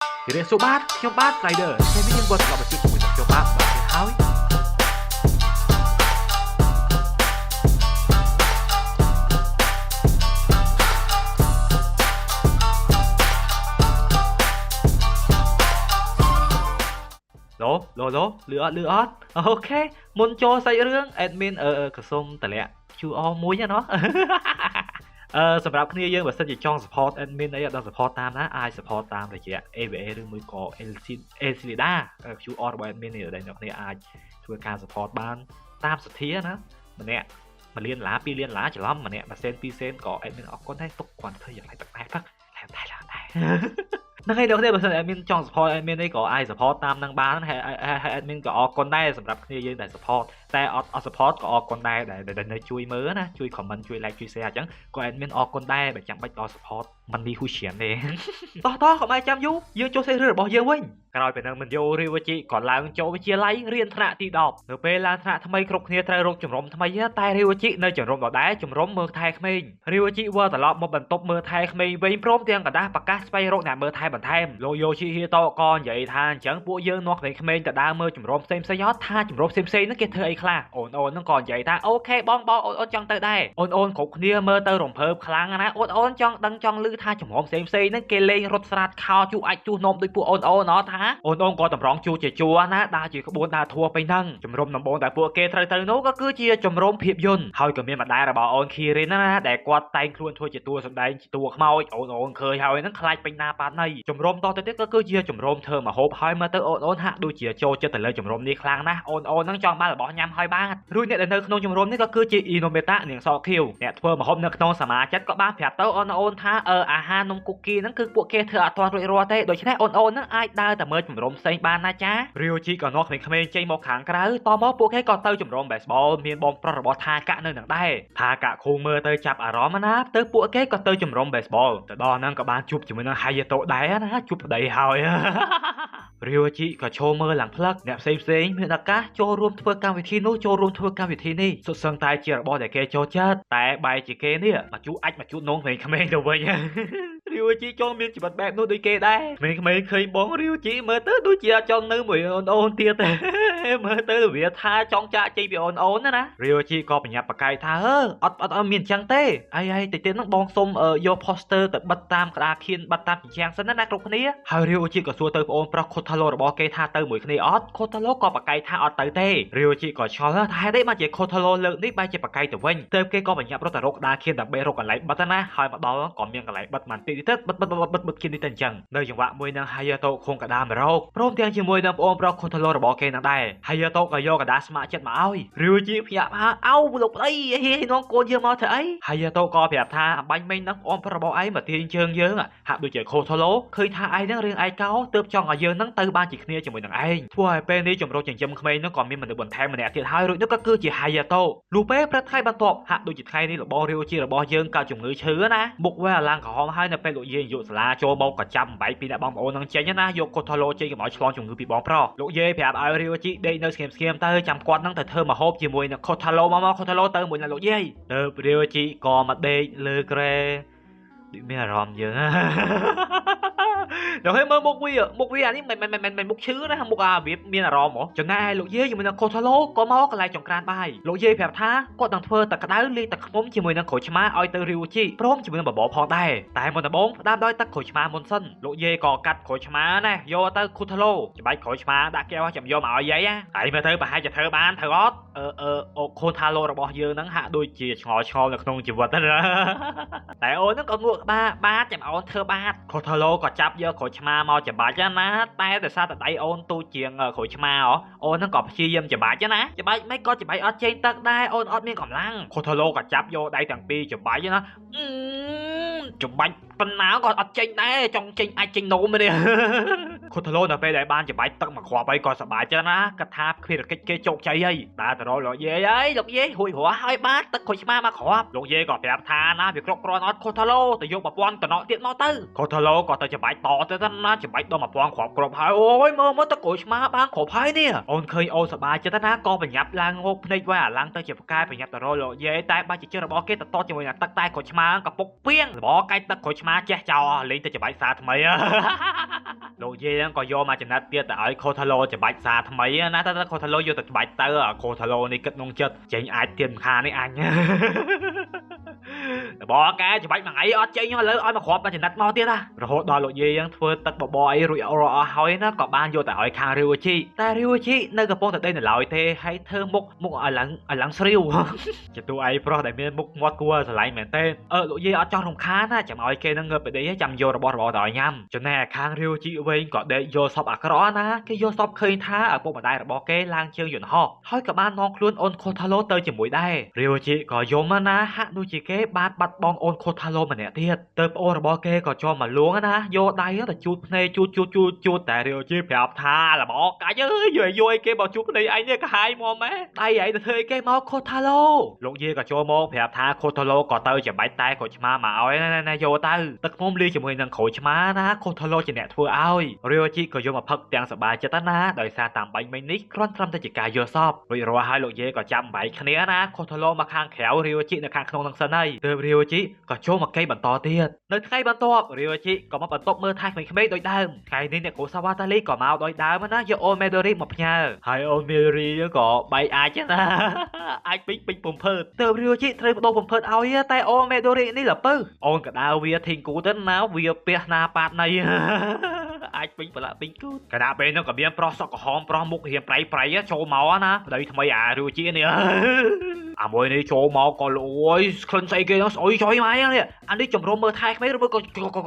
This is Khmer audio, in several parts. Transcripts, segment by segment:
thì đây số bátខ្ញុំបាទ Rider ថ្ងៃនេះយើងវត្តត្រឡប់មកជួបជាមួយនឹងខ្ញុំបាទបាទហើយឡូលឺអត់អូខេមុនចូលសាច់រឿង admin ក៏សូមតម្លាក់ QR មួយណា សម្រាប់គ្នាយើងបើសិនជាចង់ support admin អីអត់ដឹង support តាមណាអាច support តាមរយៈ AVA ឬមួយក៏ Elcida QR របស់ admin នេះដែលអ្នកគ្នាអាចធ្វើការ support បានតាមសទ្ធាណាម្នាក់1លានដុល្លារ2លានដុល្លារច្រឡំម្នាក់1សេន2សេនក៏ admin អរគុណដែរទុកគាត់ធ្វើយ៉ាងไรទឹកតែហ្នឹងហើយដល់គ្នាបើសិន admin ចង់ support admin អីក៏អាច support តាមនឹងបានហើយ admin ក៏អរគុណដែរសម្រាប់គ្នាយើងដែល support តែអត់ support ក៏អរគុណដែរដែលនៅជួយមើលណាជួយ comment ជួយ like ជួយ share អញ្ចឹងក៏ admin អរគុណដែរបើចាំបាច់ដល់ support មិននេះហ៊ូឈៀនទេតោះកុំឲ្យចាំយូរយើងចូលសេរីរបស់យើងវិញក្រោយពីនឹងមិនយោរីវជីក៏ឡើងចូលវិទ្យាល័យរៀនថ្នាក់ទី10នៅពេលឡើងថ្នាក់ថ្មីគ្រប់គ្នាត្រូវរកជំរំថ្មីតែរីវជីនៅជំរំដដែលជំរំមើលថែក្មេងរីវជីវល់ត្រឡប់មកបន្ទប់មើលថែក្មេងវិញព្រមទាំងកដាស់ប្រកាសស្វែងរកអ្នកមើលថែបន្ថែមលោកយោជីហៀតក៏និយាយថាអញ្ចឹងពួកយើងនាំក្មេងៗទៅដើរមើលជំរំផ្សេងៗអត់ថាជំរំផ្សេងៗហ្នឹងគេធ្វើអីខ្លះអូនហ្នឹងក៏និយាយថាអូខេបងអូនចង់ទៅដែរអូនគ្រប់គ្នាមើលទៅរំភើបខ្លាំងណាអូនចង់ដឹងចង់ឮថាជំរំផ្សេងៗហ្នឹងគេលេងរត់ស្រាតខោជូអាចជូនំដូចពួកអូនអត់ថាអូនក៏តម្រង់ជួជាជួណាដើរជាក្បួនដើរធัวไปហ្នឹងជំរំដំបងតែពួកគេត្រូវទៅនោះក៏គឺជាជំរំភាពយន្តហើយក៏មានម្ដាយរបស់អូនខៀរិនណាដែលគាត់តែងខ្លួនធ្វើជាតួសម្ដែងជាតួខ្មោចអូនឃើញហើយហ្នឹងខ្លាចពេញណាប៉ាណៃជំរំតទៅទៀតក៏គឺជាជំរំធ្វើមហូបហើយមើលទៅអូនហាក់ដូចជាចូលចិត្តទៅលើជំរំនេះខ្លាំងណាស់អូនហ្នឹងចង់បានរបស់ញ៉ាំហើយបាទរួចអ្នកដែលនៅក្នុងជំរំនេះក៏គឺជាអ៊ីណូមេតានាងសខៀវអ្នកធ្វើមហូបនៅក្នុងសមាជិកក៏បានប្រាប់ទៅអូនថាអាហារនំគុកគីហ្នឹងគឺពួកគេធ្វើអត់ទាន់រួចរាល់ទេដូច្នេះអូនហ្នឹងអាចដើរទៅមើលជំរំផ្សេងបានណាចារីវជីក៏នាំក្មេងៗចេញមកខាងក្រៅតមកពួកគេក៏ទៅជំរំ baseball មានបងប្រុសរបស់ថាកៈនៅនឹងដែរថាកៈគ្រូមើលទៅចាប់អារម្មណ៍ណាទៅពួកគេក៏ទៅជំរំ baseball ទៅដល់ហ្នឹងក៏បានជួបជាមួយនឹងហាយាតូដែរណាជួបប្តីហើយរីវជីក៏ឈោមើលឡើងផ្លឹកអ្នកផ្សេងមានឱកាសចូលរួមធ្វើកម្មវិធីនោះចូលរួមធ្វើកម្មវិធីនេះសុទ្ធសឹងតែជារបស់ដែលគេចូលចិត្តតែបែរជាគេនេះមកជួអាចមកជួនងក្មេងៗទៅវិញរីវជីចូលមានជីវិតបែបនោះដូចគេដែរក្មេងៗឃើញបងរីវជីមើលទៅដូចជាចង់នៅមួយអូនទៀតមើលទៅវាថាចង់ចាក់ចេញពីអូនណារីវជីក៏បញ្ញាប់បកាយថាអត់មានអញ្ចឹងទេអីតិចទៀតហ្នឹងបងសុំយក poster ទៅបិទតាមក្តារខៀនបិទតាមជញ្ជាំងសិនណាគ្រប់គ្នាហើយរីវជីក៏សួរទៅប្អូនប្រុសខុតថាឡូរបស់គេថាទៅមួយគ្នាអត់ខុតថាឡូក៏បកាយថាអត់ទៅទេរីវជីក៏ឆ្ងល់ថាហេតុអីបានជាខុតថាឡូលើកនេះបែរជាបកាយទៅវិញទៅគេក៏បញ្ញាប់រត់ទៅរកក្តារខៀនដើម្បីរកកន្លែងបិទណាហើយមកដល់ក៏មានកន្លែងបិទមិនតិចទៀតបិទខៀននេះទៅអញ្ចឹងនៅចង្វាក់មួយនឹងហាយាតូខងកដាមរោគព្រមទាំងជាមួយនឹងប្អូនប្រុសខុតថាឡូរបស់គេនឹងដែរហាយាតូក៏យកកដាស្ម័គ្រចិត្តមកឲ្យរីវជីភ្ញាក់ថាអោលោកប្តីនាំកូនយើងមកធ្វើអីហាយាតូក៏ប្រាប់ថាអំបញ្ញមិញនឹងប្អូនប្រុសរបស់ឯងមកទាញជើងយើងហាក់ដូចជាខុសថាឡូឃើញថាឯងនឹងរឿងឯកោទើបចង់ឲ្យយើងនឹងទៅបានជាគ្នាជាមួយនឹងឯងធ្វើឲ្យពេលនេះជំរុញចិញ្ចឹមក្មេងនឹងក៏មានមនុស្សបន្ថែមម្នាក់ទៀតហើយរួចនោះក៏គឺជាហាយាតូលុះពេលព្រឹកថ្ងៃបន្ទាប់ហាក់ដូចជាថ្ងៃនេះរបស់រីវជីរបស់យើងកើតជំងឺឈឺណាមុខវែអាឡើងក្រហមហើយនៅពេលលោកយាយយកសាលាចូលមកក៏ចាំបែកពីអ្នកបងប្អូននឹងចេញណាយកកូថាឡូចេញកុំឲ្យឆ្លងជំងឺពីបងប្រុសលោកយាយប្រាប់ឲ្យរីវជីដេកនៅស្ងៀមទៅចាំគាត់នឹងទៅធ្វើម្ហូបជាមួយនឹងកូថាឡូមកកូថាឡូទៅមួយនឹងលោកយាយទៅរីវជីក៏មកដេកលើក្រែដូចមានអារម្មណ៍យើងដល់ហើយមើលមុខវាអានេះមិនមុខឈឺណាមុខវាមានអារម្មណ៍ហ៎ចំណែកលោកយាយជាមួយនឹងកូថាឡូក៏មកកន្លែងចង្ក្រានបាយលោកយាយប្រាប់ថាគាត់នឹងធ្វើទឹកក្តៅលាយទឹកឃ្មុំជាមួយនឹងក្រូចឆ្មាឲ្យទៅរីវជីព្រមជាមួយនឹងបបរផងដែរតែមុនដំបូងផ្ដាំដោយទឹកក្រូចឆ្មាមុនសិនលោកយាយក៏កាត់ក្រូចឆ្មាណាយកទៅកូថាឡូច្បាច់ក្រូចឆ្មាដាក់កែវចាំយកមកឲ្យយាយហើយមើលទៅប្រហែលជាធ្វើបានធ្វើអត់អូកូថាឡូរបស់យើងហ្នឹងហាក់ដូចជាឆ្ងល់នៅក្នុងជីវិតណាតែអូនហ្នឹងក៏ងក់ក្បាលបាទចាំអូនធ្វើបាទកូថាឡូក៏ចាប់យកក្រូចឆ្មាមកច្បាច់ណាតែដោយសារតែដៃអូនទូចជាងក្រូចឆ្មាអូនហ្នឹងក៏ព្យាយាមច្បាច់ណាច្បាច់មិនក៏ច្បាច់អត់ចេញទឹកដែរអូនអត់មានកម្លាំងកូថាឡូក៏ចាប់យកដៃទាំងពីរច្បាច់ណាច្បាច់ប៉ុណ្ណាក៏អត់ចេញដែរចង់ចេញអាចចេញនោមទេកូថាឡូដល់ពេលដែលបានច្បាច់ទឹកមកគ្រាប់ហើយក៏សប្បាយចិត្តណាគាត់ថាភារកិច្ចគេជោគជ័យហើយដើរទៅរកលោកយាយហើយលោកយាយរួចរាល់ហើយបាទទឹកក្រូចឆ្មាមកគ្រាប់លោកយាយក៏ប្រាប់ថាណាវាគ្រប់គ្រាន់អត់កូថាឡូទៅយកប្រព័ន្ធតំណក់ទៀតមកទៅកូថាឡូក៏ទៅច្បាច់តទៅណាច្បាច់ដល់1000គ្រាប់គ្រប់ហើយអូយមើលទឹកក្រូចឆ្មាបានគ្រប់ហើយនេះអូនឃើញអូនសប្បាយចិត្តណាក៏បញ្ញាប់ឡើងងោកភ្នែកវ៉ៃអាឡើងទៅជាផ្កាយបញ្ញាប់ទៅរកលោកយាយតែបាច់ជាជើងរបស់គេទៅតជាមួយនឹងទឹកតែក្រូចឆ្មាកំពុកពីងរបស់កាយទឹកក្រូចឆ្មា má chết cho lên tới chụp bạch xa thay lộ dê có vô mà chừng nát tia tại khô thà lô chụp bạch xa thay nát ta khô thà lô vô từ bạch tới khô thà lô này kết nông chết chạy ai tiền kha này anh bỏ cái chụp bạch mà ấy chơi nhau lớn ơi mà khó mà chừng nát mau tia ta rồi hốt đòi lộ dê thưa tật bỏ ấy rồi hỏi nó có ban vô tại khang Ryuichi ta Ryuichi nơi gặp phong tại đây là lòi thế hay thơ mục ở lăng siêu chỉ tụi ấy pro đại miền mục ngót cua rồi lại mền tên lộ dê ở trong hồng khán á chẳng nói kê nó ngợpไปđấy chăm vô rồi bỏ đòi nhầm cho nên khang Ryuichi về có để vô shop ở cái đó na cái vô shop khơi tha ở bộ mà đây là bỏ kê lang chương dọn họ hỏi cả ban non luôn ôn Kotaro tới chỉ mũi đây Ryuichi có vô mà na hạ đôi chỉ kế bát bắt bong ôn Kotaro mà nè tiệt tới ô rồi bỏ kê có cho mà luôn na vô đây là chút này chút tại Ryuichi phải tha là bỏ cả chứ vô cái bảo chút này anh cái hai mò má đây vậy là thuê cái máu Kotaro lúc gì có cho mô phải tha Kotaro có tới chỉ bãi tay của chma mà ơi nè vô tới tất môn ly chỉ mười năng khổ chma na Kotaro chỉ nè thua ơi Ryuichi có vô mà phật tiếng sập bài cho ta na đời xa tạm bánh mấy nít con trăm ta chỉ cài vô shop rồi hai lúc gì có chăm bảy khné na Kotaro mà khang khéo Ryuichi là khang không năng sân này từ Ryuichi có cho một cây bẩn to tiền nơi cây bẩn to Ryuichi có một bẩn tốc mơ thay mình không biết đôi đam cái này nè của Sawatari có màu đôi đam nó vô Omedori một nhà hai Omedori có bay ai chứ na ai ping bùng phơi từ Ryuichi thấy một đôi bùng phơi ao á tay Omedori này là pư ôn cả đào vía thiên cú tên nào vía pia na pat này ai ping phải là ping cú cái nào bên nó có biên pro sọc hòm pro mục hiểm play á show máu á na đây thay Ryuichi này môi này show máu còn lỗi khẩn say kia nó sôi chói máy á nè anh đi chùm rôm mơ thai mấy rồi có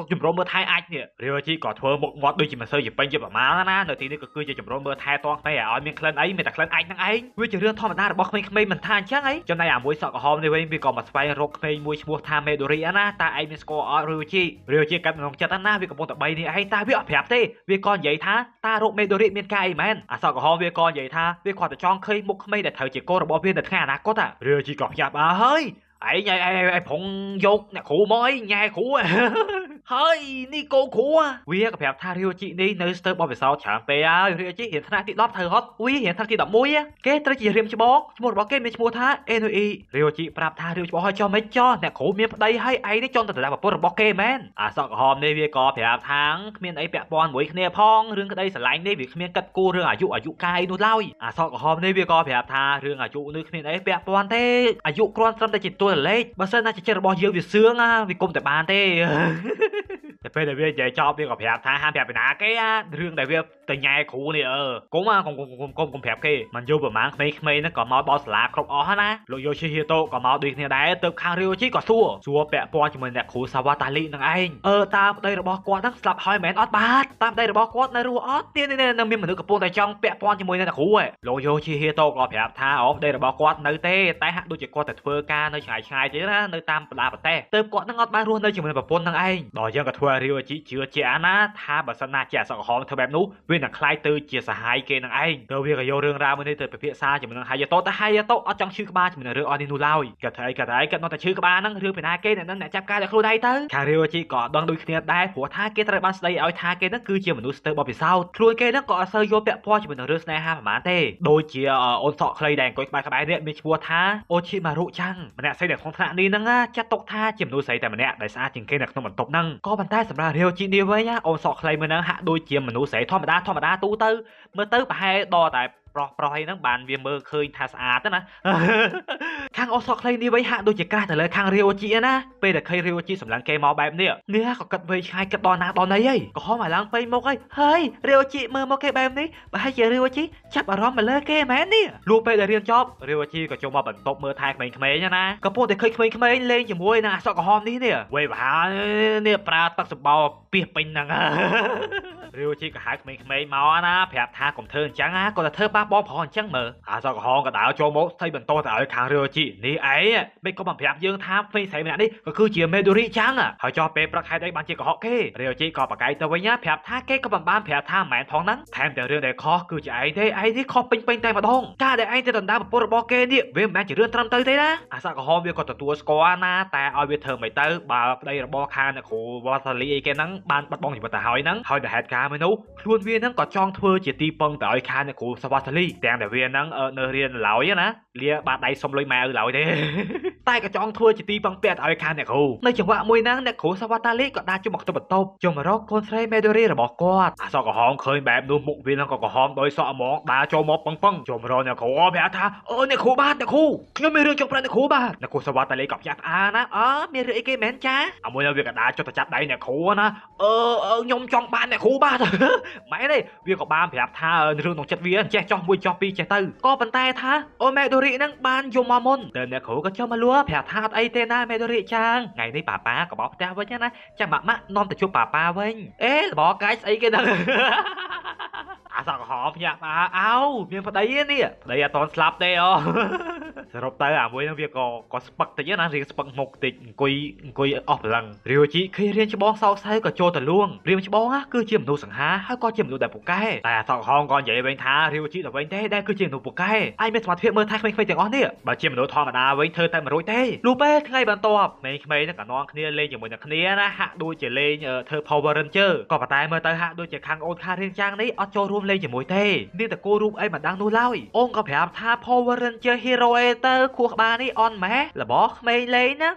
chùm rôm mơ thai anh nè Ryuichi có thua một ngọt đôi chỉ mà sơi dịp bánh dịp má na nơi tí này có cưa chùm rôm mơ thai toan tay ở miếng khẩn ấy mình đặt khẩn anh thằng ấy với chỉ riêng thò mà ta là bóc mình than chắc ấy cho nên môi sọc hòm này với vì còn mà spy rock mình môi mua tham Midori na ta ai mình score ở Ryuichi cắt nòng chặt na vì còn một tập bay này hay ta biết ở phép thế vì con vậy tha ta rock Midori miền cay men sọc hòm vì con vậy tha vì còn cho khơi mục mây để thở chỉ cô là bỏ viên để ngà nát có ta Ryuichi còn nhập hơi ấy nhai phụng dột nè khủ mới nhai khủ hơi ni cô khủ quý các phép tha Ryuichi đi nơi sơ bao về sau chẳng về Ryuichi hiện thằng tí lót thời hot quý hiện thằng tí đậm mũi cái tới chỉ riêng cho bó một bó cái mình mua tha Enoi Ryuichi prap tha Ryuichi bó cho mấy cho nè khủ miếng đây hay ấy đấy cho tao một bó cái men sọc hòm đây vì có phép tháng miếng ấy bẹt bòn mũi kia phong riêng cái đây sải lạnh đây vì miếng cắt cô riêng ở dụ cay nút lau sọc hòm đây vì có phép tha riêng ở dụ nước miếng ấy bẹt bòn thế ở dụ con tâm đây chỉ tôi lấy bà sơn na chỉ chơi bò dưa vì xương vì cùng tại bàn thếแต่เป็นแต่เวียใจชอบเวียกับแผลท้าห้ามแผลไปหนาแกเรื่องแต่เวียแต่ใหญ่คูเนี่ยcũng cũng phép kia mình vô bờ máng mấy nó có máu boss lá không ó na lộ Yoshihito có máu điเนี่ยได้เติมข้างRyuichiก็ซัวแปะปอจะเหมือนแบบคูSawatariนั่นเองตามได้ระบกวาดทั้งสลับหอยแมนออดบาทตามได้ระบกวาดในรัวออดเนี่ยนั่งมีมันนึกกับปูแต่จังแปะปอจะเหมือนนั่นคูโลYoshihitoก็แผลท้าออกได้ระบกวาดในเต้แต่หักดูจะกวาดแต่เฟื่อการในชายจีนะในตามปลาปะเต้เติมกวาดทั้งออดบารัวในจะเหมือนแบบปูนั่นเองดอยยังกับทัวRyuichi chưa trẻ na tha bà sơn na trẻ sọc hòm theo bẹp nú viên là khai tư chia sẻ hai kê năng anh từ việc vô rương ra mới đi từ phía xa chỉ mình hai giờ tốt ở trong chữ ba chỉ mình rương ở đi nu lao cả thấy nó tại chữ ba năng rương phải hai kê này nó chắp ca được luôn đây tới Ryuichi có đang đôi khi đây của tha kê tại ban đây ở tha kê nó cứ chia mình nu sơ bò phía sau luôn kê nó có sơ vô bẹp po chỉ mình rương này ha mà tê đôi chia ôn sọ khai đèn có bài bài điện mình mua tha ô chi mà rượu chăng mình nè xây được không thạ đi năng chắc tộc tha chỉ mình nu xây tại mình nè đại xa chừng kê được nó mình tộc năng có bàn tay sầm ra Ryuichi đi với nhá ôn sọ khai mình năng hạ đôi chia mình nu xây thò mà đá tu tư mới tới bà hai đo tại pro hay năng bàn vì mơ khơi tha xa đó nè khang ô sọ khai đi với hạ đôi chỉ caแต่เลยkhang Ryuichiนะไปแต่เคยRyuichiสำหรับเกมมอแบบเนี่ยก็กัดไปใช้กัดตอนไหนก็ข้อหมายล้างไปมกเฮ้ยRyuichiมือมกเกมแบบนี้ไปให้เจอRyuichiจับอารมณ์มาเลยเกมแมนเนี่ยรู้ไปแต่เรียนจบRyuichiก็จงมาบรรทบมือทายเขมรนะก็พูดแต่เคยเล่นอย่างมวยนะสอกหอมนี้เนี่ยเว้ยบ้าเนี่ยปลาตักสบอเปียกเป็นนังRyuichiก็หายเขมรมานะแผลทาของเธอจังก็แต่เธอป้าบอพอจังมือสอกหอมก็ดาวโจมใส่บรรโตแต่เอาขางRyuichiนี่ไอ้ไม่ก็บังแผลยืงทามไฟใส่แบบนี้ก็คือเจียเมดูริจังเขาจอเปประคายได้บางจีก็ฮอกเก้Ryuichiก็ปากไก่ตัวไว้เนี่ยแผลท่าเก้ก็บ้านแผลท่าแหมนท้องนั้นแถมแต่เรื่องใดคอคือจะไอ้ที่คอเป็นแต่มาดองกล้าได้ไอ้ที่ตอนดาวแบบโปรบอเก้เนี่ยเว้ยแม่จะเรื่องทำเตยได้นะสอกหอมเวียก็ตัวสกอร์นะแต่เอาเวียเธอไม่เตยบาได้ระบอคาเนี่ยโควาซาลีไอ้แกนั้นบ้านบัดบองอยู่บนแต่หอยนั้นหอยแต่เหตุการณ์ไม่รู้คล้วนเวียนั้นก็จ้องเธอจะตีปงแต่ไอ้คาเนี่ยโคสวาซาลีแต่เวียนั้นเนเรียนเหล่าเนี่ยนะเรียบาดได้สมลอยแมวเหล่าเด้ តែក៏ចង់ធ្វើជាទីពឹងពាក់ឲ្យខាងអ្នកគ្រូនៅចង្វាក់មួយហ្នឹងអ្នកគ្រូសាវតាលីក៏ដាក់ជុំមកទៅបន្ទប់ជុំរកកូនស្រីមេដូរីរបស់គាត់អាសក់ក្រហមឃើញបែបនោះមុខវានឹងក៏ក្រហមដោយសក់ហ្មងដើរចូលមកពឹងជុំរកអ្នកគ្រូប្រាប់ថាអូអ្នកគ្រូបាទអ្នកគ្រូខ្ញុំមានរឿងចង់ប្រាប់អ្នកគ្រូបាទអ្នកគ្រូសាវតាលីក៏ផ្ទះផ្អើណាមានរឿងអីគេមែនចាអាមួយនោះវាក៏ដើរចុះទៅចាប់ដៃអ្នកគ្រូណាខ្ញុំចង់បានអ្នកគ្រូបាទម៉ែទេវាក៏បានប្រាប់ថារឿងក្នុងចិត្តវាចេះចោះមួយចោះពីរចេះទៅក៏ប៉ុន្តែថាអូមេដូរីហ្នឹងបានយំមកមុនតែអ្នកគ្រូក៏ចុះមកលួប្រាប់ថាអត់អីទេណាមេដូរីចាងថ្ងៃនេះប៉ាក៏បោកផ្ទះវិញណាចាំម៉ាក់នាំទៅជួបប៉ាវិញអេរបស់កាយស្អីគេហ្នឹងអាសក់ក្រហមភ្ញាក់មកអោមានប្តីនេះប្តីអត់តស្លាប់ទេអូសរុបទៅអាមួយហ្នឹងវាក៏ស្ពឹកតិចណារៀងស្ពឹកមុខតិចអង្គុយអស់ព្រលឹងរាវជីឃើញរៀនច្បងសោកសៅក៏ចូលទៅលួងរៀនច្បងគឺជាមនុស្សសង្ហាហើយក៏ជាមនុស្សដែលពូកែតែអាសក់ក្រហមក៏និយាយវិញថារាវជីទៅវិញទេដែលគឺជាមនុស្សពូកែឯងមានសមត្ថភាពមើលថែក្មេងៗទាំងអស់នេះបើជាមនុស្សធម្មតាវិញធ្វើតែមិនរួចទេលុះពេលថ្ងៃបន្ទាប់ក្មេងៗហ្នឹងក៏នាំគ្នាលេងជាមួយនឹងគ្នាណាហាក់ដូចជាលេងធ្វើ Power Ranger ក៏ប៉ុន្តែមើលទៅហាក់ដូចជាខាងអូនខារៀងចាងនេះអត់ចូលរួមលេងជាមួយទេនាងតកូរូបអីមិនដឹងនោះឡើយអូនក៏ប្រាប់ថា Power Ranger Hero អេទៅខួរក្បាលនេះអន់ម៉េះរបស់ក្មេងលេងហ្នឹ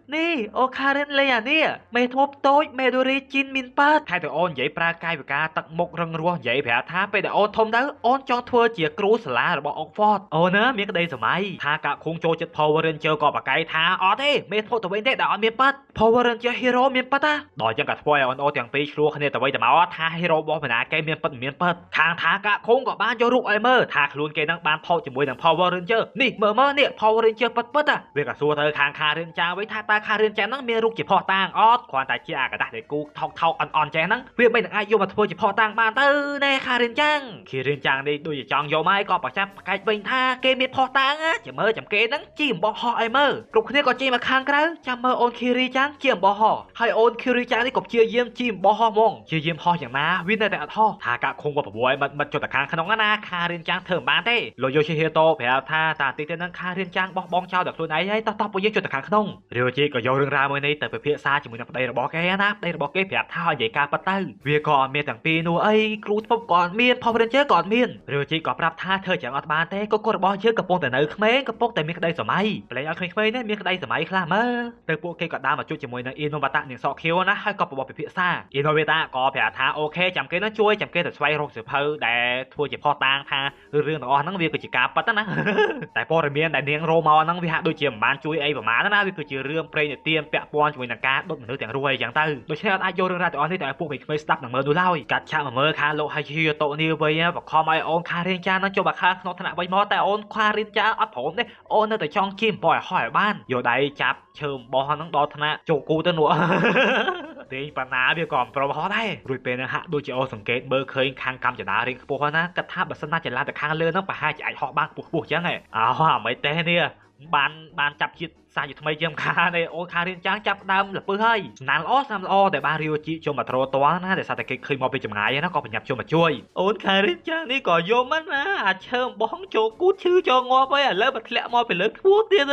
ងនេះអូខារិនលេងអានេះមេធ្មប់តូចមេដូរីជីនមីនប៉ាត់ថែទៅអូននិយាយប្រើកាយវិការទឹកមុខរឹងរស់និយាយប្រាប់ថាពេលដែលអូនធំទៅអូនចង់ធ្វើជាគ្រូសាលារបស់អុកហ្វតអូនណាមានក្តីសម័យថាកាក់ខុងចូលចិត្ត Power Ranger ក៏បកកាយថាអត់ទេមេធ្មប់ទៅវិញទេដែលអត់មានប៉ាត់ Power Ranger Hero មានប៉ាត់ដល់ចឹងក៏ធ្វើឲ្យអូនទាំងពីរឆ្លោះគ្នាទៅវិញទៅមកថា Hero របស់បណ្ណាគេមានប៉ាត់មានប៉ាត់ខាងថាកាក់ខុងក៏បានយករូបឲ្យមើលថាខ្លួនគេនឹងបានថតជាមួយនឹង Power Ranger នេះមើលនេះ Power Ranger ប៉ាត់វាក៏សួរទៅខាងខារៀនចាវិញថាតើខារៀនចាហ្នឹងមានរូបជាផោះតាងអត់គ្រាន់តែជាអាកដាស់ដែលគូថោកអន់ចេះហ្នឹងវាមិនអាចយកមកធ្វើជាផោះតាងបានទៅណែខារៀនចាងខារៀនចាងនេះដូចជាចង់យកមកក៏ប្រចាំផ្កាច់វិញថាគេមានផោះតាងចាំមើលចាំគេហ្នឹងជីអំបោះហោះឲ្យមើលគ្រប់គ្នាក៏ជីមកខាងក្រៅចាំមើលអូនខារីចាងជីអំបោះហោះហើយអូនខារីចាងនេះក៏ព្យាយាមជីអំបោះហោះហ្មងព្យាយាមហោះយ៉ាងណាវានៅតែអត់ហោះថាកាក់ខុងក៏ប្រមួយមិនចុះតែខាងក្នុងណាខារៀនចាងធ្វើមិនបានទេលោកយោឈីហេតូប្រាប់ថាតាទីទៅនឹងខារៀនចាងបោះបង់ចោលដល់ខ្លួនឯងហើយតោះពួកយើងចុះតែខាងក្នុងរាវជីក៏យករឿងរ៉ាវមួយនេះទៅពិភាក្សាជាមួយនឹងប្តីរបស់គេណាប្តីរបស់គេប្រាប់ថាឲ្យនិយាយការប៉ັດទៅវាក៏អត់មានទាំងពីរនោះអីគ្រូធ្ពប់ក៏អត់មាន Power Ranger ក៏អត់មានរាវជីក៏ប្រាប់ថាធ្វើយ៉ាងអត់បានទេក៏គាត់របស់យើងកំពុងតែនៅក្មេងកំពុងតែមានក្តីសម័យប្លែកឲ្យក្មេងៗនេះមានក្តីសម័យខ្លះមើលទៅពួកគេក៏ដើរមកជួបជាមួយនឹងអ៊ីណូវតានាងសក់ខៀវណាហើយក៏បបពិភាក្សាអ៊ីណូវតាក៏ប្រាប់ថាអូខេចាំគេនឹងជួយចាំគេទៅស្វែងរកសៀវភៅដែលធ្វើជាផុសតាងថារឿងទាំងអស់ហ្នឹងវាគឺជាការប៉ັດណាតែព័ត៌មានដែលនាងរោមកហ្នឹងវាហាក់ដូចជាមិនបានជួយអីប្រហែលណាវាគឺជារឿងព្រេងនិទានពាក់ព័ន្ធជាមួយនឹងការដុតមនុស្សទាំងរស់អីចឹងទៅដូច្នេះអត់អាចយករឿងរ៉ាវទាំងអស់នេះទៅឲ្យពួកក្មេងៗស្ដាប់នឹងមើលនោះឡើយកាត់ឆាកមកមើលខាងលោកហៃឈីយូតូនេះវិញបខំឲ្យអូនខារៀងចានឹងចូលមកខាក្នុងថ្នាក់វិញមកតែអូនខារៀងចាអត់ព្រមទេអូននៅតែចង់ជិះអំបោះឲ្យហោះឲ្យបានយកដៃចាប់ឈើអំបោះហ្នឹងដល់ថ្នាក់ចូលគូទៅនោះទេប៉ាណាវាក៏មិនព្រមហោះដែររួចពេលហ្នឹងហាក់ដូចជាអូសង្កេតមើលឃើញខាងកម្មចនារៀងខ្ពស់ណាគិតថាបើសិនណាចល័តទៅខាងលើហ្នឹងប្រហែលជាអាចហោះបានខ្ពស់ចឹងហ៎អោអាមិនទេនេះបានចាប់ជាតិសាជាថ្មីជាងខានេះអូនខារៀនចាងចាប់ដើមលពឹសហើយស្នាមល្អតែបានរាវជីជុំមកត្រតណាដែលសារតែគេឃើញមកពីចម្ងាយណាក៏ប្រញាប់ជុំមកជួយអូនខារៀនចាងនេះក៏យំណាអាឈើបោះចូលគូតឈឺចូលងាប់ហើយឥឡូវមកធ្លាក់មកពីលើខ្ពស់ទៀត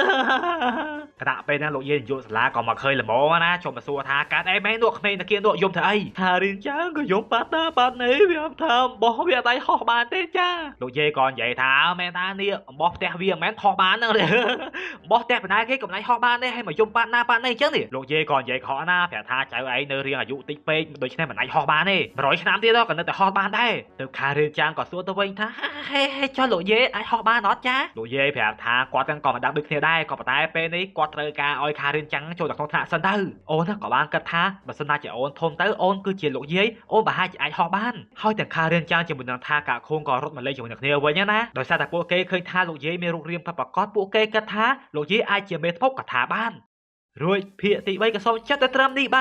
ខណៈពេលហ្នឹងលោកយាយនាយកសាលាក៏មកឃើញល្មមណាជុំមកសួរថាកើតអីមែននោះក្មេងតាគៀននោះយំធ្វើអីខារៀនចាងក៏យំប៉ាត់នេះវាថាបោះវាអត់ដៃហោះបានទេចាលោកយាយក៏និយាយថាមែនតានេះអំបោះផ្ទះវាមិនមែនហោះបានហ្នឹងទេអំបោះផ្ទះបណ្ណាគេក៏មិនដៃហោះបានទេហើយមកយំប៉ាត់ណាអញ្ចឹងនេះលោកយាយក៏និយាយខកណាប្រាប់ថាចៅឯងនៅរៀងអាយុតិចពេកដូច្នេះមិនអាចហោះបានទេ100ឆ្នាំទៀតក៏នៅតែហោះបានដែរទៅខារៀនចាងក៏សួរទៅវិញថាហេចុះលោកយាយអាចហោះបានអត់ចាលោកយាយប្រាប់ថាគាត់ទាំងក៏មិនដឹងដូចគ្នាដែរក៏ប៉ុន្តែពេលនេះគាត់ត្រូវការឲ្យខារៀនចាងចូលទៅក្នុងថ្នាក់សិនទៅអូនក៏បានគិតថាបើសិនណាជាអូនធំទៅអូនគឺជាលោកយាយអូនប្រហែលជាអាចហោះបានហើយទាំងខារៀនចាងជាមួយនឹងថាកាខូងក៏រត់មកលេងជាមួយនឹងគ្នាវិញណាដោយសារតែពួកគេឃើញថាលោកយាយមានរូបរាងប្រកបពួកគេគិតថាលោកយាយអាចជាមេធ្ពប់កថាបានរួចភាគទី3ក៏សូមចាត់ទៅត្រឹមនេះប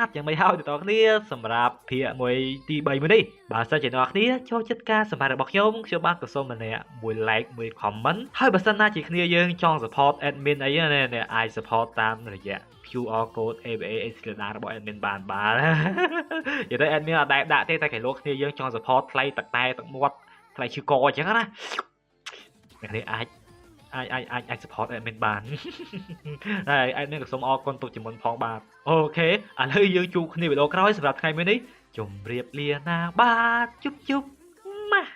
ាទយ៉ាងមិនហើយទៅដល់គ្នាសម្រាប់ភាគមួយទី3មួយនេះបើសិនជាអ្នកគ្នាចូលចិត្តការសម្ភាសរបស់ខ្ញុំបានក៏សូមម្នាក់មួយ like មួយ comment ហើយបើសិនណាជាគ្នាយើងចង់ support admin អីណាអាច support តាមរយៈ QR code ABA Excellent របស់ admin បាននិយាយទៅ admin អត់ដែលដាក់ទេតែគេលោកគ្នាយើងចង់ support ថ្លៃទឹកតែទឹកមាត់ថ្លៃឈឺកអញ្ចឹងណាអ្នកនេះអាច support admin បានហើយ admin ក៏សូមអរគុណទុកជាមុនផងបាទអូខេឥឡូវយើងជួបគ្នាវីដេអូក្រោយសម្រាប់ថ្ងៃមួយនេះជម្រាបលាណាបាទជប់